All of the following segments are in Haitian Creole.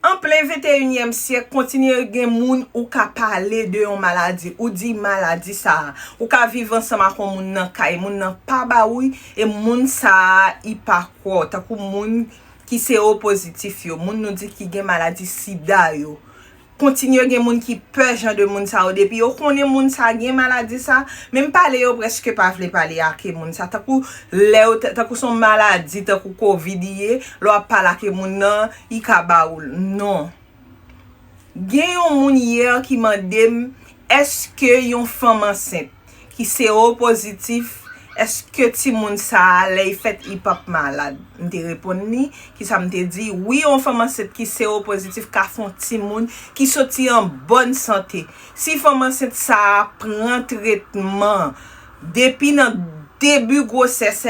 en plein 21e siècle, continue gen moun ou ka parler de yon maladie, ou di maladie ça, ou ka vivre ensemble avec moun nan kay, moun nan pa ba oui, et moun sa y pa kwa, ta kou moun qui c'est O positif yo, moun nou di ki gen maladie sida yo. Continue gen moun qui peur genre de moun sa ou depuis yo connaît moun sa gen maladie ça même parler yo presque pas vle parler ak moun sa ta kou son maladie ta kou covid yé lo parler ak moun nan i ka ba ou non gen yon moun hier qui mandem est-ce que yon femme enceinte qui c'est O positif est-ce que ti moun sa lay fait hip-hop malade m'te répond ni qui ça m'te dit oui on femme enceinte qui c'est O positif ka font ti moun qui sorti en bonne santé si femme enceinte ça prend traitement depuis dans début grossesse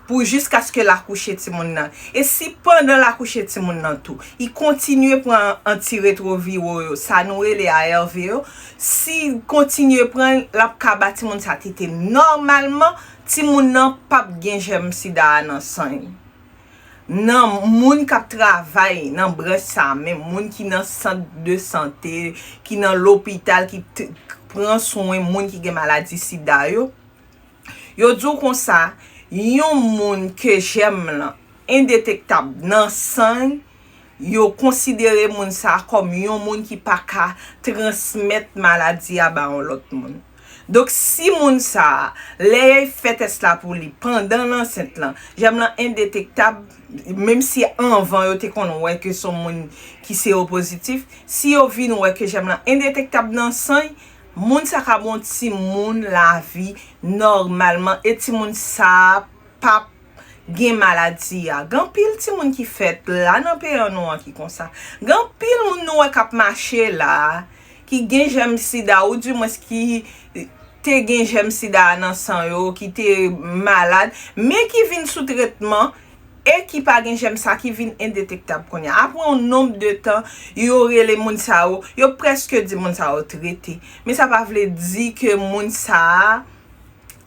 pour jusqu'à ce que la couche ti moun nan et si pendant la couche ti moun nan tout il continue prendre antirétroviraux ça nous les ARV si continue prendre la ka bati moun sa tete normalement ti moun nan pa gen gem sida nan sang nan moun k'ap travail nan branche ça même moun qui nan centre de santé qui nan l'hôpital qui prend soin moun qui gen maladie sida yo dou kon ça yon moun que j'aime là indétectable nan sang yo considéré moun ça comme yon moun qui pas ka transmettre maladie à ba l'autre moun. Donc si moun ça les fait test là pour lui pendant l'enceinte là j'aime là indétectable même si avant yo te kon ouais que son moun qui c'est O positif si yo vinn ouais que j'aime là indétectable dans sang moun sa ka bon ti moun la vie normalement et ti moun sa pa gen maladie a gan pile ti moun qui fait là nan pays nou qui comme ça gan pile moun nou k'ap marcher là qui gen gem sida ou du moins qui te gen gem sida nan sang yo qui te malade mais qui vinn sous traitement et qui pa gen gem ça qui vinn indétectable konya après un nombre de temps yo rele moun sa yo presque di moun sa traité mais ça pas vle di que moun sa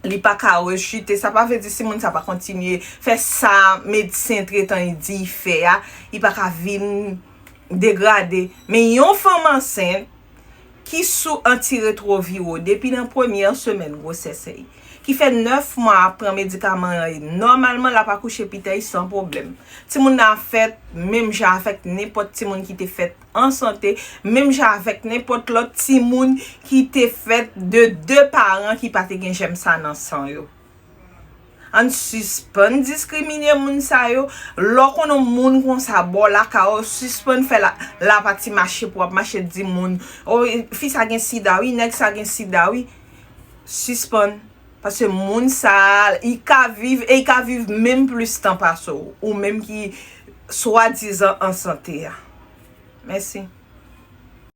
li pa ka rechute ça pas veut dire si moun sa pas continuer faire ça médecin traitant il dit fait il pas ka vinn dégrader mais yon femme enceinte qui sous antirétroviraux depuis la première semaine grossesse qui fait 9 mois prend médicament normalement la pas coucher pitay sans problème ti moun a fait même j'ai avec n'importe ti moun qui te fait en santé même j'ai avec n'importe l'autre ti moun qui te fait de deux parents qui pas te gen j'aime ça dans sang yo en suspend discriminer moun sa yo lokono moun kon sa bo la ka suspend fait la partie marcher pour marcher di moun oh fils a gen sida oui nèg sa gen sida oui suspend parce que moun sa il ka vivre même plus temps par ou même qui soi-disant en santé. Merci.